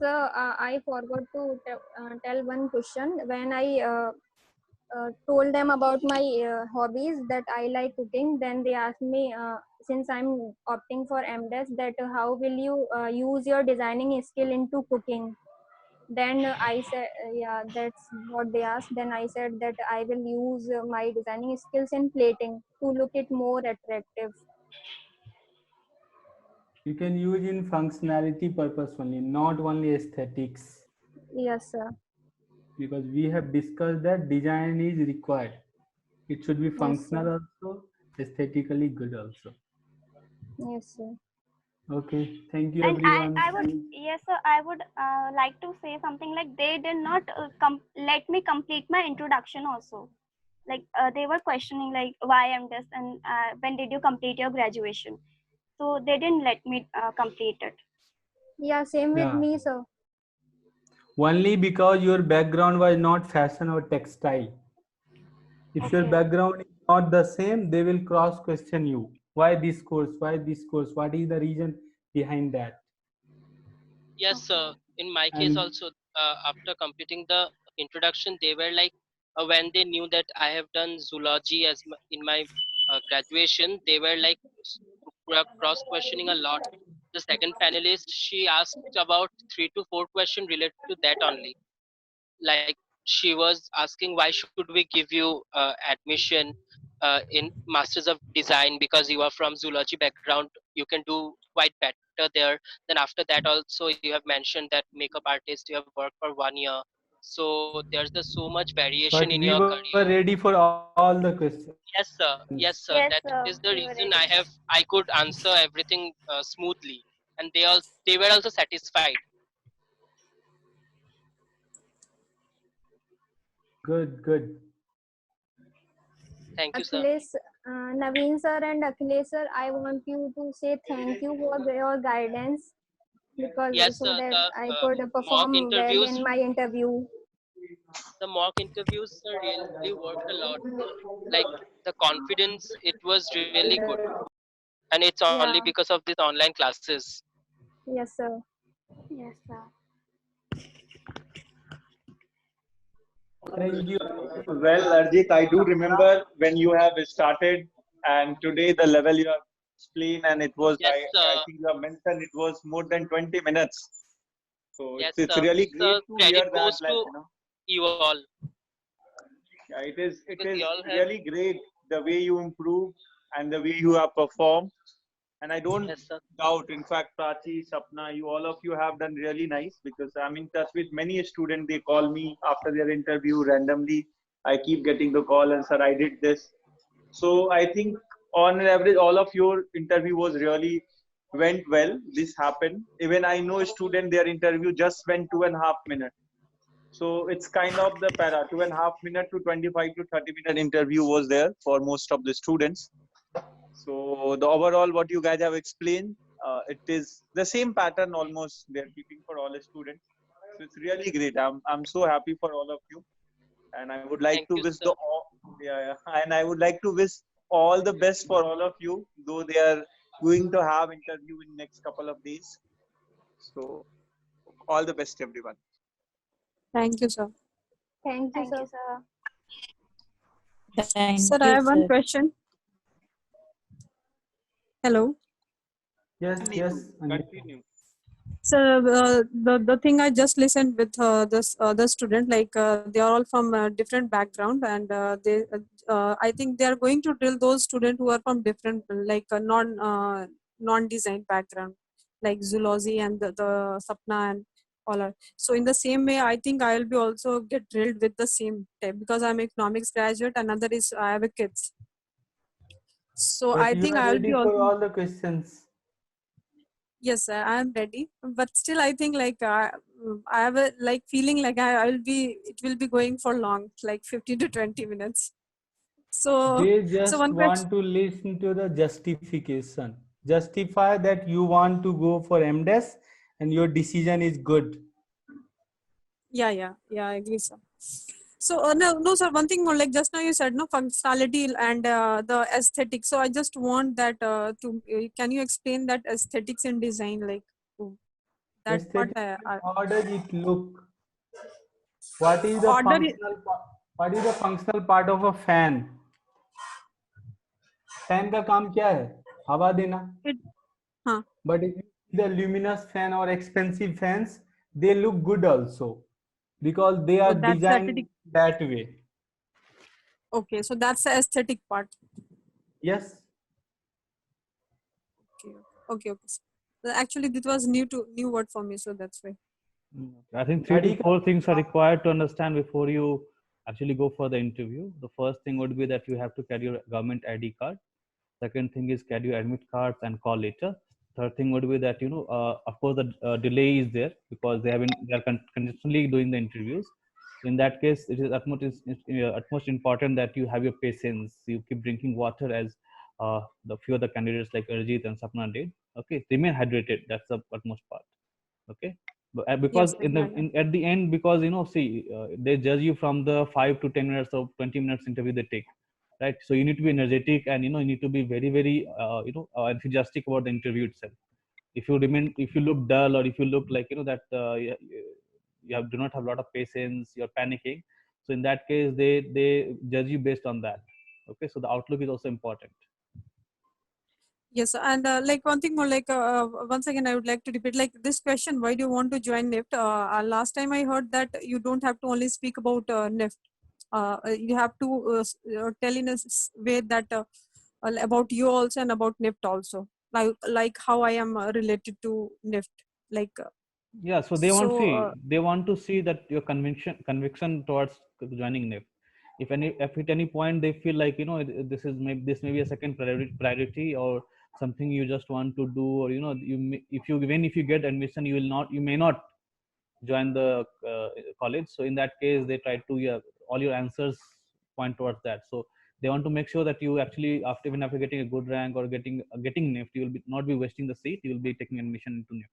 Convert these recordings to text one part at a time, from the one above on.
So I forgot to tell one question. When I told them about my hobbies, that I like cooking, then they asked me, since I'm opting for MDes, that how will you use your designing skill into cooking? Then I said, yeah, that's what they asked. Then I said that I will use my designing skills in plating to look it more attractive. You can use in functionality purpose only, not only aesthetics. Yes, sir. Because we have discussed that design is required. It should be Yes, sir. functional also, aesthetically good also. Yes, sir. Okay, thank you And everyone. I would, yes sir, I would like to say something like they did not let me complete my introduction also. Like they were questioning like why am this and when did you complete your graduation? So they didn't let me complete it. Yeah, same with Yeah, me, sir. only because your background was not fashion or textile. If your Okay. background is not the same, they will cross question you. Why this course? Why this course? What is the reason behind that? Yes, Okay. in my case And also, after completing the introduction, they were like, when they knew that I have done zoology in my graduation, they were like cross questioning a lot. The second panelist, she asked about 3 to 4 questions related to that only. Like she was asking, why should we give you admission in Masters of Design, because you are from zoology background, you can do quite better there. Then after that also you have mentioned that makeup artist, you have worked for 1 year, so there's so much variation in but your we were career. ready for all the questions. Yes sir, yes sir, Yes that sir, is the we were reason ready. I could answer everything smoothly, and they were also satisfied. Good, good. Thank you sir. Akhilesh, Naveen sir and Akhilesh sir, I want you to say thank you for your guidance, because Yes so sir, that the I could mock perform well interviews in my interview. the mock interviews really worked a lot. Like the confidence, it was really good, and it's only Yeah. because of these online classes. Yes, sir. Yes sir. Thank you. Well, Arjit, I do remember when you have started, and today the level you have explained, and it was, Yes I think you have mentioned it was more than 20 minutes. So yes it's sir, really the great to credit hear that, goes like, to you all, yeah, because it you is all have. really great the way you improve and the way you have performed. And I don't Yes sir. doubt, in fact, Prachi, Sapna, you all of you have done really nice, because I'm in touch with many students. They call me after their interview randomly. I keep getting the call, and sir, I did this. So I think on an average, all of your interview was really went well. This happened. Even I know a student, their interview just went 2.5 minutes. So it's kind of the para 2.5 minute to 25 to 30-minute interview was there for most of the students. So the overall, what you guys have explained, it is the same pattern almost they're keeping for all the students. So it's really great. I'm so happy for all of you, and I would like Thank to you wish sir. and I would like to wish all the best for all of you, though they are going to have interview in next couple of days. So all the best, everyone. Thank you, sir. Thank you, Thank you sir. sir. Thank Sir, you, I have sir. one question. Hello. Yes, yes, Anjali. Continue. So the thing I just listened with this other student, like they are all from different background, and I think they are going to drill those students who are from different, like non design background, like zoology and the Sapna and all are. So in the same way, I think I will be also get drilled with the same type, because I'm economics graduate. Another is I have a kids. So But I you think are I will ready be for also. all the questions. Yes, sir, I am ready. But still, I think like I have a like feeling like I will be. It will be going for long, like 15 to 20 minutes. So, They so just one question. want to listen to the justification. Justify that you want to go for MDes and your decision is good. Yeah, I agree, sir. So no, sir. One thing more, like just now you said no functionality and the aesthetic. So I just want that can you explain that aesthetics in design, like? That part Aesthetic, how does it look? What is the order what is the functional part of a fan? Fan का काम क्या है? हवा देना. it, हाँ. But if you see the luminous fan or expensive fans, they look good also because they are So that's the designed aesthetic. that way. Okay, so that's the aesthetic part. Yes. Okay. Actually, this was new word for me, so that's why. I think 3 to 4 things are required to understand before you actually go for the interview. The first thing would be that you have to carry your government ID card. Second thing is carry your admit cards and call letter. Third thing would be that of course the delay is there because they are continuously doing the interviews. In that case, it is utmost important that you have your patience. You keep drinking water as the few other candidates like Arjit and Sapna did. Okay, remain hydrated. That's the utmost part. Okay, because Yes, at the end, because see, they judge you from the 5 to 10 minutes or 20 minutes interview they take, right? So you need to be energetic and you need to be very enthusiastic about the interview itself. If you look dull, or if you look like that do not have a lot of patience, you're panicking, so in that case they judge you based on that. Okay, so the outlook is also important. Yes, and like one thing more, like once again, I would like to repeat, like this question: why do you want to join NIFT? Last time I heard that you don't have to only speak about NIFT. You have to tell in a way that about you also and about NIFT also, like how I am related to NIFT, like. Yeah, so they want to see that your conviction towards joining NIFT. If at any point they feel like this may be a second priority or something you just want to do, or if you get admission, you may not join the college. So in that case, they try to all your answers point towards that. So they want to make sure that you actually even after getting a good rank or getting NIFT, you will not be wasting the seat. You will be taking admission into NIFT.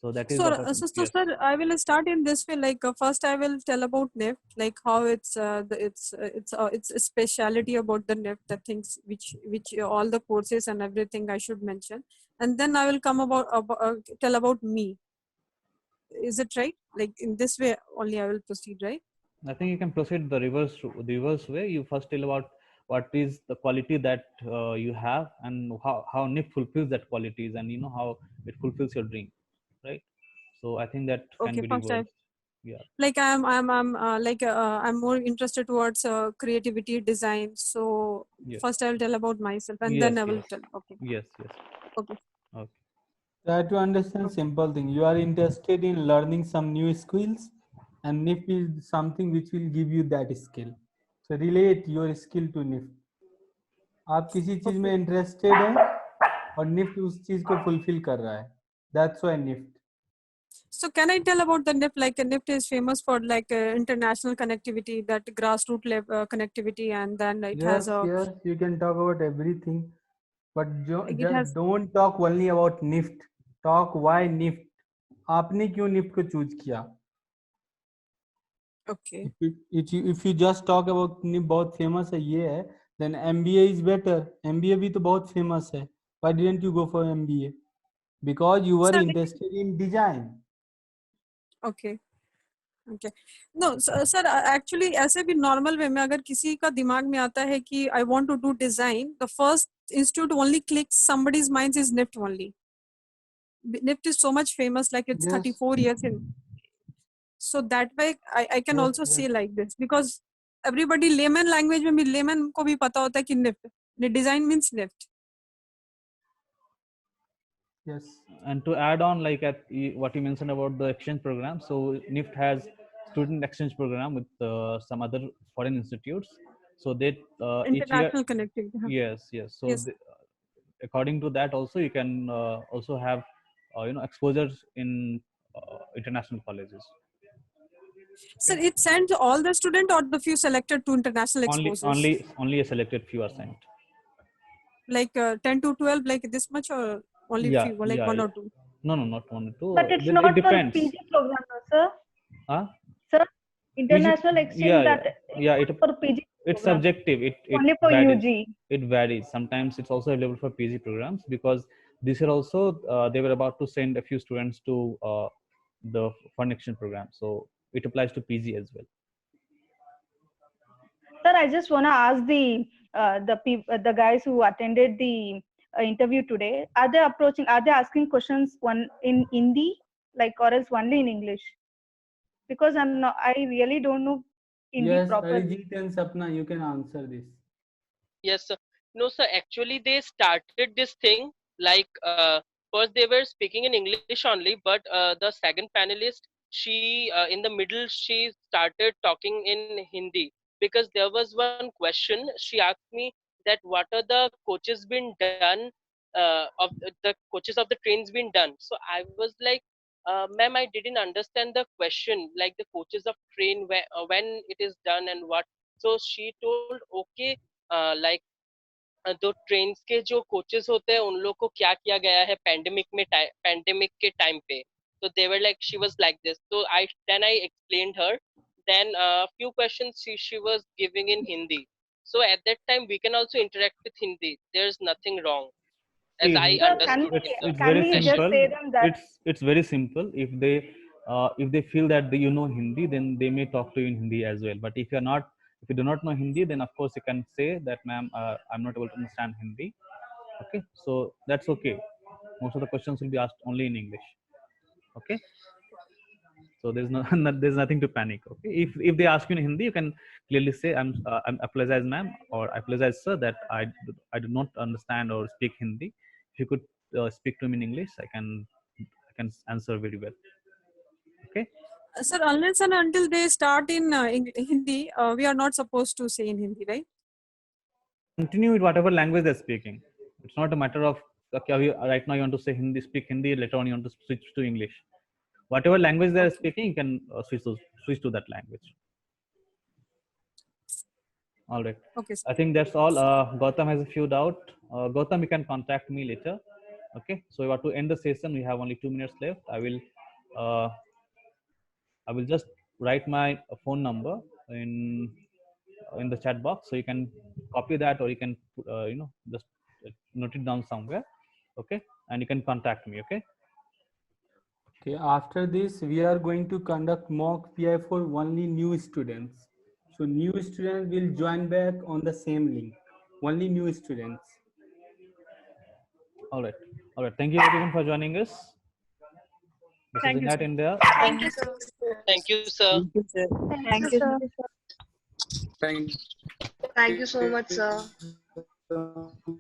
So that is So, the person. Yes. sir, I will start in this way. Like first, I will tell about NIFT, like how it's a speciality about the NIFT, the things which all the courses and everything I should mention, and then I will come about tell about me. Is it right? Like in this way only I will proceed, right? I think you can proceed the reverse way. You first tell about what is the quality that you have and how NIFT fulfills that qualities, and how it fulfills your dream, right? So I think that can Okay, be first I reversed. Yeah. like I'm more interested towards creativity, design. So Yes. first I will tell about myself, and Yes. then I will Yes. tell. Okay. Yes. Yes. Okay. Okay. Try to understand simple thing. You are interested in learning some new skills, and NIFT is something which will give you that skill. So relate your skill to NIFT. आप किसी चीज में interested हैं और NIFT उस चीज को fulfil कर रहा है. That's why NIFT. So can I tell about the NIFT? Like NIFT is famous for like international connectivity, that grassroots level connectivity, and then it has a. Yes, you can talk about everything, but Like it just has. don't talk only about NIFT. Talk why NIFT. आपने क्यों NIFT को choose किया? Okay. If you just talk about NIFT बहुत famous है ये है, then MBA is better. MBA भी तो बहुत फेमस है. Why didn't you go for MBA? Because you were Sir, interested in design. Okay. No, sir, actually ऐसे भी normal way में अगर किसी का दिमाग में आता है कि I want to do design, the first institute only clicks somebody's minds is NIFT only. NIFT is so much famous, like it's Yes. 34 years in. So that way I can also say like this, because everybody layman language में भी layman को भी पता होता है कि NIFT design means NIFT. Yes. And to add on, like what you mentioned about the exchange program, so NIFT has student exchange program with some other foreign institutes. So they each year. International connectivity. Yes. So Yes. according to that, also you can also have exposures in international colleges. So it sends all the student or the few selected to international exposures? Only a selected few are sent. Like 10 to 12, like this much, or only few, like one or two? No, not 1 or 2. But it's It not for depends. PG program, no, sir. Huh? Sir, international exchange for PG it's program. subjective. It Only for varies. UG. It varies. Sometimes it's also available for PG programs because This year also, they were about to send a few students to the foreign exchange program. So it applies to PG as well. Sir, I just want to ask the guys who attended the interview today. Are they asking questions one in Hindi, like, or else only in English? Because I really don't know Hindi Yes, properly. Arijit and Sapna, you can answer this. Yes, sir. No, sir. Actually, they started this thing like first they were speaking in English only, but the second panelist, she in the middle she started talking in Hindi because there was one question. She asked me that what are the coaches been done the coaches of the trains been done. So I was like, ma'am, I didn't understand the question. Like the coaches of train when it is done and what. So she told, okay, like तो trains के जो coaches होते हैं उन लोग को क्या किया गया है पैंडेमिक के टाइम पे तो they were like she was like this तो I explained her then few questions she was giving in Hindi, so at that time we can also interact with Hindi. There's nothing wrong as I See, Sir, understood in the it's can very we just simple. say them that? It's very simple. If they feel that you know Hindi, then they may talk to you in Hindi as well. But if you do not know Hindi, then of course you can say that, ma'am, I'm not able to understand Hindi. Okay, so that's okay. Most of the questions will be asked only in English. Okay, so there's no there's nothing to panic. Okay, if they ask you in Hindi, you can clearly say, I'm apologize, ma'am, or I apologize, sir, that I do not understand or speak Hindi. If you could speak to me in English, I can answer very well. Okay. Sir, unless and until they start in Hindi, we are not supposed to say in Hindi, right? Continue with whatever language they're speaking. It's not a matter of, okay, right now you want to say Hindi, speak Hindi. Later on you want to switch to English. Whatever language they're speaking, you can switch to that language. All right. Okay, sir. I think that's all. Gautam has a few doubts. Gautam, you can contact me later. Okay. So we have to end the session. We have only 2 minutes left. I will just write my phone number in the chat box, so you can copy that, or you can just note it down somewhere. Okay, and you can contact me. Okay. Okay, after this, we are going to conduct mock PI for only new students. So new students will join back on the same link. Only new students. All right. All right. Thank you everyone for joining us. This is Ignite India. Thank you, sir. thank you sir. Thank you, sir. Thank you, sir. Thank Thank you so much, sir. you.